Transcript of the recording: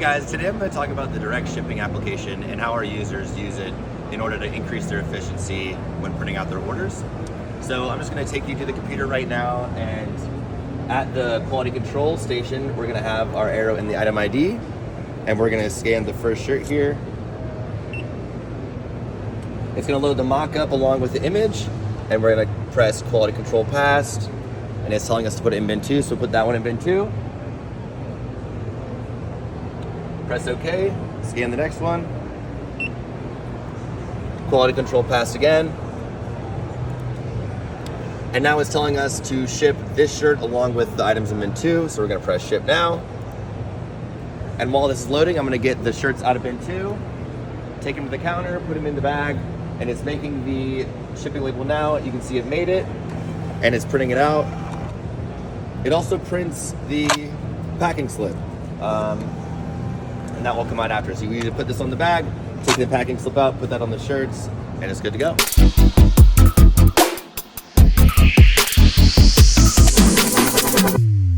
guys, today I'm going to talk about the direct shipping application and how our users use it in order to increase their efficiency when printing out their orders. So I'm just going to take you to the computer right now, and at the quality control station we're going to have our arrow in the item ID, and we're going to scan the first shirt here. It's going to load the mock-up along with the image, and we're going to press quality control passed, and it's telling us to put it in bin 2, so we'll put that one in bin 2. Press OK, scan the next one. Quality control passed again. And now it's telling us to ship this shirt along with the items in bin 2, so we're going to press ship now. And while this is loading, I'm going to get the shirts out of bin 2, take them to the counter, put them in the bag, and it's making the shipping label now. You can see it made it, and it's printing it out. It also prints the packing slip, and that will come out after. So you either put this on the bag, take the packing slip out, put that on the shirts, and it's good to go.